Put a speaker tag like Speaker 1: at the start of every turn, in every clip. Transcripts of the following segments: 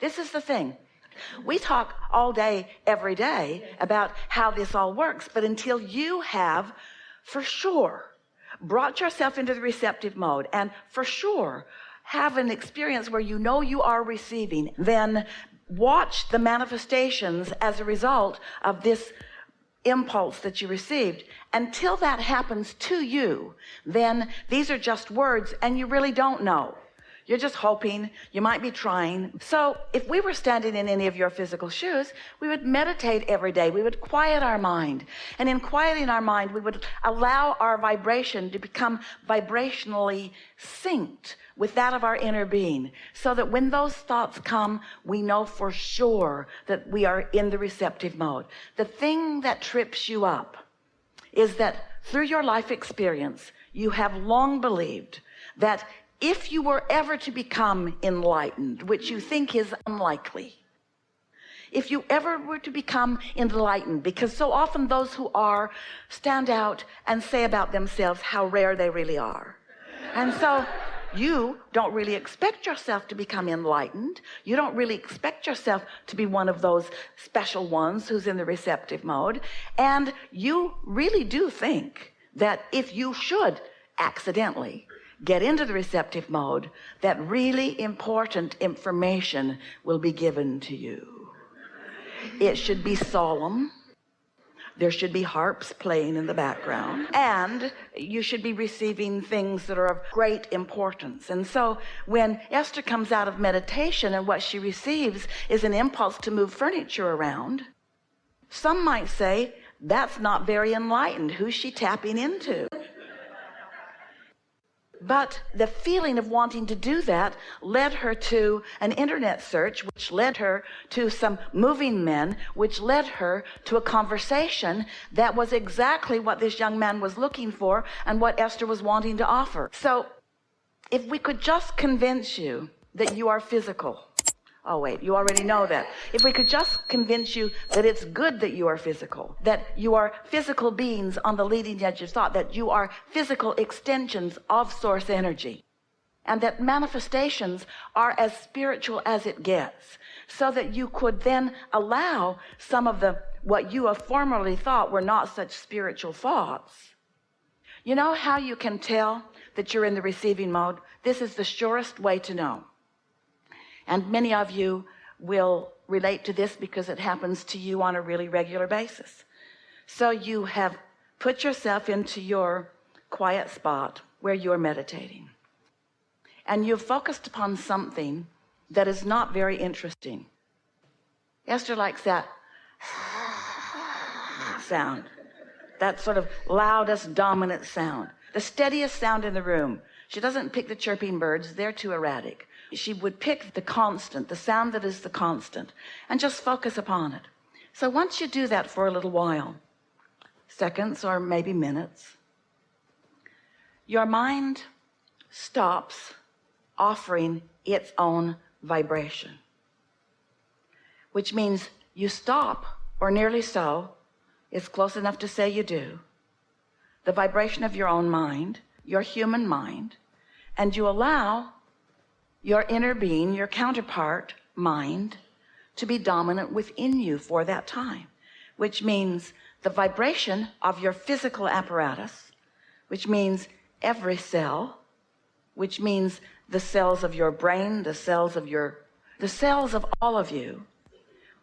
Speaker 1: This is the thing. We talk all day, every day about how this all works, but until you have for sure brought yourself into the receptive mode and for sure have an experience where you know you are receiving, then watch the manifestations as a result of this impulse that you received. Until that happens to you, then these are just words and you really don't know. You're just hoping, you might be trying. So if we were standing in any of your physical shoes, we would meditate every day. We would quiet our mind. And in quieting our mind, we would allow our vibration to become vibrationally synced with that of our inner being, so that when those thoughts come, we know for sure that we are in the receptive mode. The thing that trips you up is that through your life experience, you have long believed that if you were ever to become enlightened, which you think is unlikely, if you ever were to become enlightened, because so often those who are stand out and say about themselves how rare they really are. And so you don't really expect yourself to become enlightened. You don't really expect yourself to be one of those special ones who's in the receptive mode. And you really do think that if you should accidentally get into the receptive mode, that really important information will be given to you. It should be solemn. There should be harps playing in the background, and you should be receiving things that are of great importance. And so when Esther comes out of meditation and what she receives is an impulse to move furniture around, some might say, that's not very enlightened. Who's she tapping into? But the feeling of wanting to do that led her to an internet search, which led her to some moving men, which led her to a conversation that was exactly what this young man was looking for and what Esther was wanting to offer. So if we could just convince you that you are physical. Oh, wait, you already know that. If we could just convince you that it's good that you are physical, that you are physical beings on the leading edge of thought, that you are physical extensions of source energy, and that manifestations are as spiritual as it gets, so that you could then allow some of the, what you have formerly thought were not such spiritual thoughts. You know how you can tell that you're in the receiving mode? This is the surest way to know. And many of you will relate to this because it happens to you on a really regular basis. So you have put yourself into your quiet spot where you're meditating. And you've focused upon something that is not very interesting. Esther likes that sound, that sort of loudest, dominant sound, the steadiest sound in the room. She doesn't pick the chirping birds. They're too erratic. She would pick the constant, the sound that is the constant, and just focus upon it. So once you do that for a little while, seconds or maybe minutes, your mind stops offering its own vibration, which means you stop, or nearly so, it's close enough to say you do, the vibration of your own mind, your human mind, and you allow your inner being, your counterpart mind, to be dominant within you for that time, which means the vibration of your physical apparatus, which means every cell, which means the cells of your brain, the cells of all of you,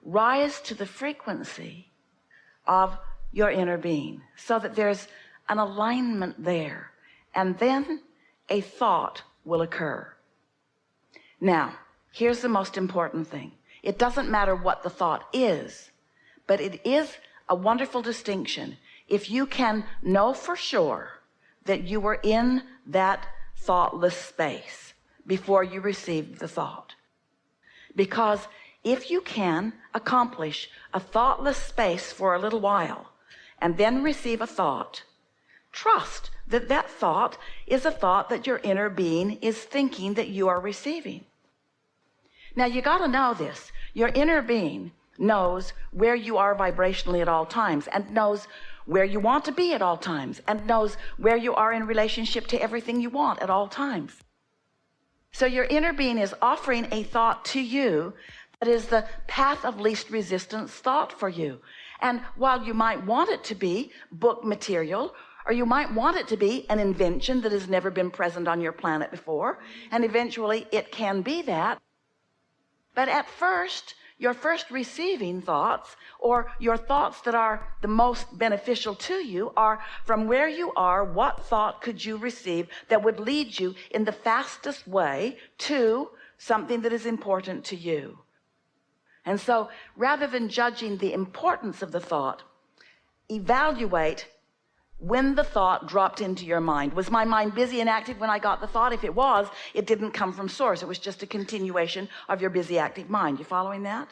Speaker 1: rise to the frequency of your inner being, so that there's an alignment there, and then a thought will occur. Now, here's the most important thing. It doesn't matter what the thought is, but it is a wonderful distinction if you can know for sure that you were in that thoughtless space before you received the thought. Because if you can accomplish a thoughtless space for a little while and then receive a thought, trust that that thought is a thought that your inner being is thinking that you are receiving. Now, you got to know this. Your inner being knows where you are vibrationally at all times, and knows where you want to be at all times, and knows where you are in relationship to everything you want at all times. So your inner being is offering a thought to you is the path of least resistance thought for you. And while you might want it to be book material, or you might want it to be an invention that has never been present on your planet before, and eventually it can be that. But at first, your first receiving thoughts, or your thoughts that are the most beneficial to you, are from where you are, what thought could you receive that would lead you in the fastest way to something that is important to you. And so rather than judging the importance of the thought, evaluate when the thought dropped into your mind. Was my mind busy and active when I got the thought? If it was, it didn't come from source. It was just a continuation of your busy, active mind. You following that?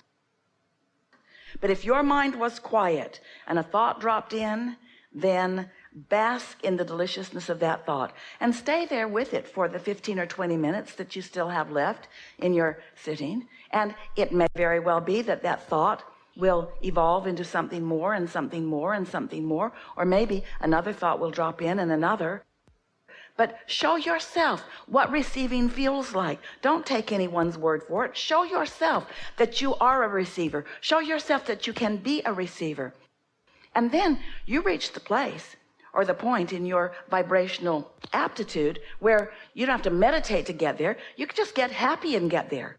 Speaker 1: But if your mind was quiet and a thought dropped in, then bask in the deliciousness of that thought and stay there with it for the 15 or 20 minutes that you still have left in your sitting. And it may very well be that that thought will evolve into something more and something more and something more, or maybe another thought will drop in and another. But show yourself what receiving feels like. Don't take anyone's word for it. Show yourself that you are a receiver. Show yourself that you can be a receiver. And then you reach the place or the point in your vibrational aptitude where you don't have to meditate to get there. You can just get happy and get there.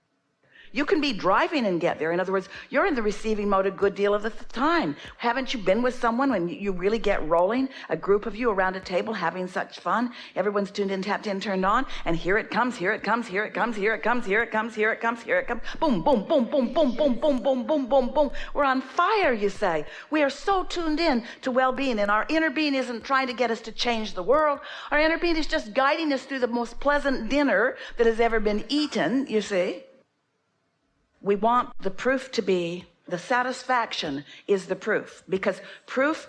Speaker 1: You can be driving and get there. In other words, you're in the receiving mode a good deal of the time. Haven't you been with someone when you really get rolling? A group of you around a table having such fun. Everyone's tuned in, tapped in, turned on, and here it comes, here it comes, here it comes, here it comes, here it comes, here it comes, here it comes. Boom, boom, boom, boom, boom, boom, boom, boom, boom, boom, boom. We're on fire, you say. We are so tuned in to well-being, and our inner being isn't trying to get us to change the world. Our inner being is just guiding us through the most pleasant dinner that has ever been eaten, you see. We want the proof to be, the satisfaction is the proof, because proof,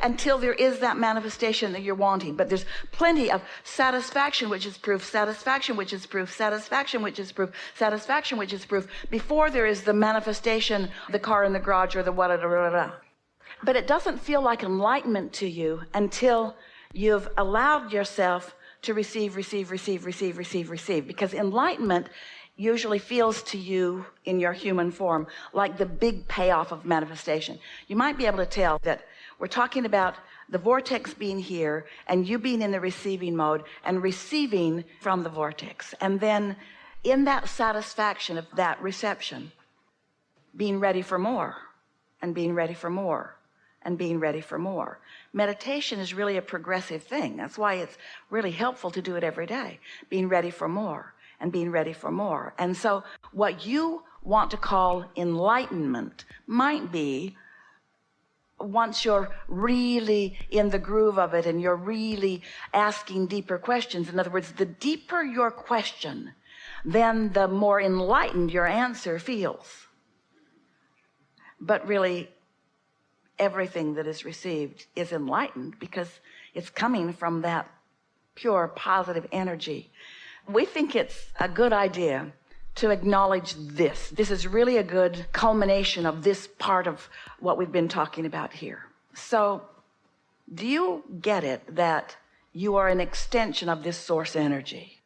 Speaker 1: until there is that manifestation that you're wanting. But there's plenty of satisfaction, which is proof, satisfaction, which is proof, satisfaction, which is proof, satisfaction, which is proof, before there is the manifestation, the car in the garage or the what. But it doesn't feel like enlightenment to you until you've allowed yourself to receive, because enlightenment usually feels to you in your human form like the big payoff of manifestation. You might be able to tell that we're talking about the vortex being here and you being in the receiving mode and receiving from the vortex. And then in that satisfaction of that reception, being ready for more and being ready for more and being ready for more. Meditation is really a progressive thing. That's why it's really helpful to do it every day. Being ready for more and being ready for more. And so what you want to call enlightenment might be, once you're really in the groove of it and you're really asking deeper questions. In other words, the deeper your question, then the more enlightened your answer feels. But really, everything that is received is enlightened because it's coming from that pure positive energy. We think it's a good idea to acknowledge this. This is really a good culmination of this part of what we've been talking about here. So, do you get it that you are an extension of this source energy?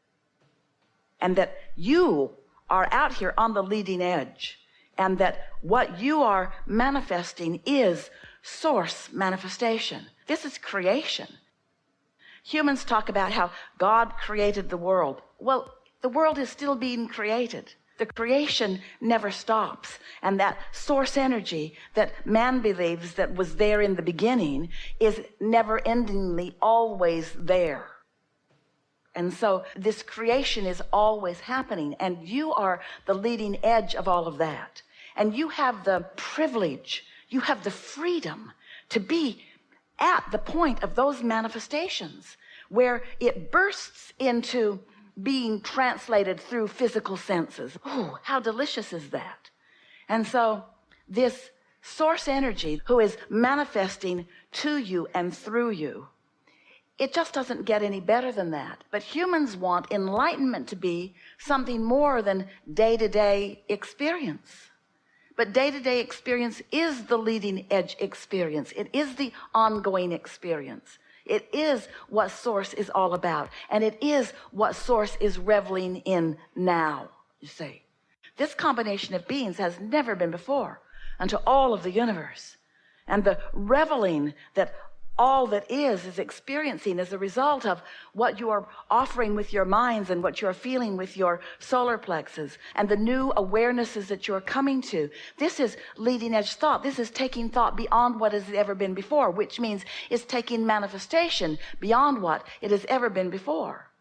Speaker 1: And that you are out here on the leading edge, and that what you are manifesting is source manifestation. This is creation. Humans talk about how God created the world. Well, the world is still being created. The creation never stops. And that source energy that man believes that was there in the beginning is never-endingly always there. And so this creation is always happening, and you are the leading edge of all of that. And you have the privilege, you have the freedom to be at the point of those manifestations where it bursts into being translated through physical senses. Oh, how delicious is that? And so this source energy who is manifesting to you and through you, it just doesn't get any better than that. But humans want enlightenment to be something more than day-to-day experience. But day-to-day experience is the leading edge experience. It is the ongoing experience. It is what source is all about. And it is what source is reveling in now, you see. This combination of beings has never been before unto all of the universe. And the reveling that all that is experiencing as a result of what you are offering with your minds and what you're feeling with your solar plexus and the new awarenesses that you're coming to. This is leading edge thought. This is taking thought beyond what has ever been before, which means it's taking manifestation beyond what it has ever been before.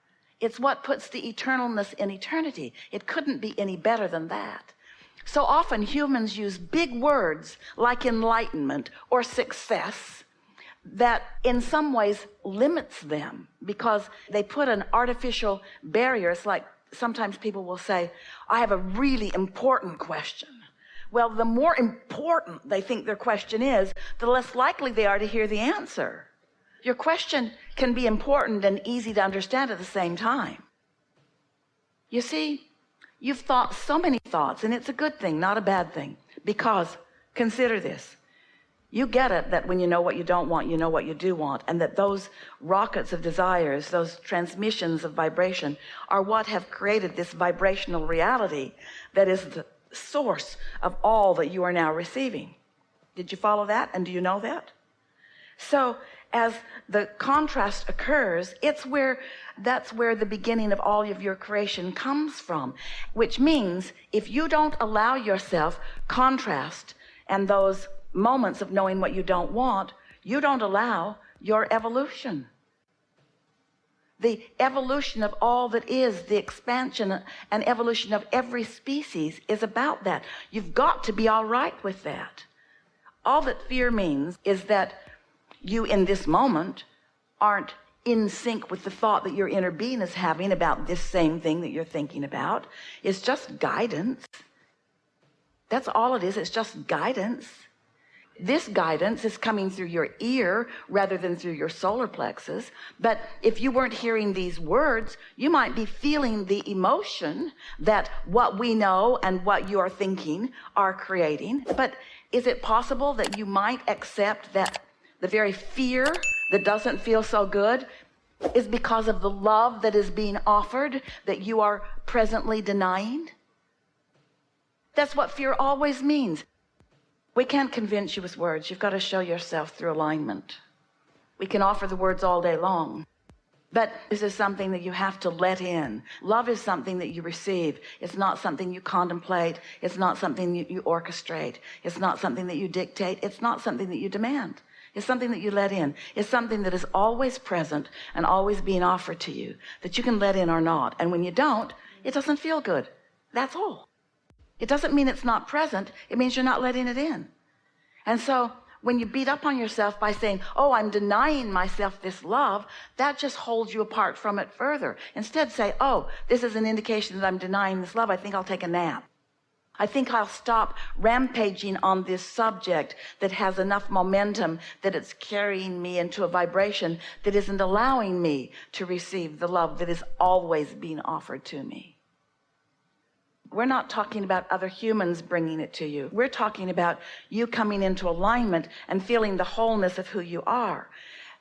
Speaker 1: It's what puts the eternalness in eternity. It couldn't be any better than that. So often humans use big words like enlightenment or success that in some ways limits them because they put an artificial barrier. It's like sometimes people will say, I have a really important question. Well, the more important they think their question is, the less likely they are to hear the answer. Your question can be important and easy to understand at the same time. You see, you've thought so many thoughts, and it's a good thing, not a bad thing, because consider this. You get it that when you know what you don't want, you know what you do want, and that those rockets of desires, those transmissions of vibration are what have created this vibrational reality that is the source of all that you are now receiving. Did you follow that? And do you know that? So as the contrast occurs, that's where the beginning of all of your creation comes from, which means if you don't allow yourself contrast and those moments of knowing what you don't want, you don't allow your evolution. The evolution of all that is, the expansion and evolution of every species is about that. You've got to be all right with that. All that fear means is that you in this moment aren't in sync with the thought that your inner being is having about this same thing that you're thinking about. It's just guidance. That's all it is. It's just guidance. This guidance is coming through your ear rather than through your solar plexus. But if you weren't hearing these words, you might be feeling the emotion that what we know and what you are thinking are creating. But is it possible that you might accept that the very fear that doesn't feel so good is because of the love that is being offered that you are presently denying? That's what fear always means. We can't convince you with words. You've got to show yourself through alignment. We can offer the words all day long, but this is something that you have to let in. Love is something that you receive. It's not something you contemplate. It's not something you orchestrate. It's not something that you dictate. It's not something that you demand. It's something that you let in. It's something that is always present and always being offered to you, that you can let in or not. And when you don't, it doesn't feel good. That's all. It doesn't mean it's not present. It means you're not letting it in. And so when you beat up on yourself by saying, oh, I'm denying myself this love, that just holds you apart from it further. Instead say, oh, this is an indication that I'm denying this love. I think I'll take a nap. I think I'll stop rampaging on this subject that has enough momentum that it's carrying me into a vibration that isn't allowing me to receive the love that is always being offered to me. We're not talking about other humans bringing it to you. We're talking about you coming into alignment and feeling the wholeness of who you are.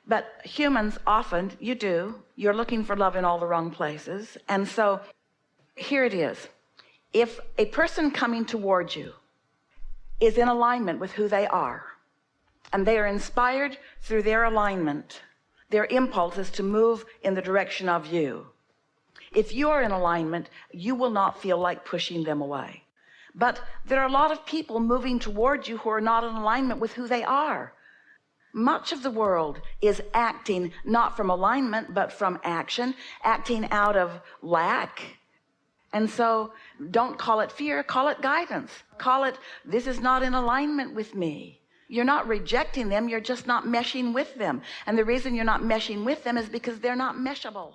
Speaker 1: But humans often, you're looking for love in all the wrong places. And so here it is. If a person coming towards you is in alignment with who they are, and they are inspired through their alignment, their impulse is to move in the direction of you. If you're in alignment, you will not feel like pushing them away. But there are a lot of people moving towards you who are not in alignment with who they are. Much of the world is acting not from alignment, but from action, acting out of lack. And so don't call it fear, call it guidance. Call it, this is not in alignment with me. You're not rejecting them, you're just not meshing with them. And the reason you're not meshing with them is because they're not meshable.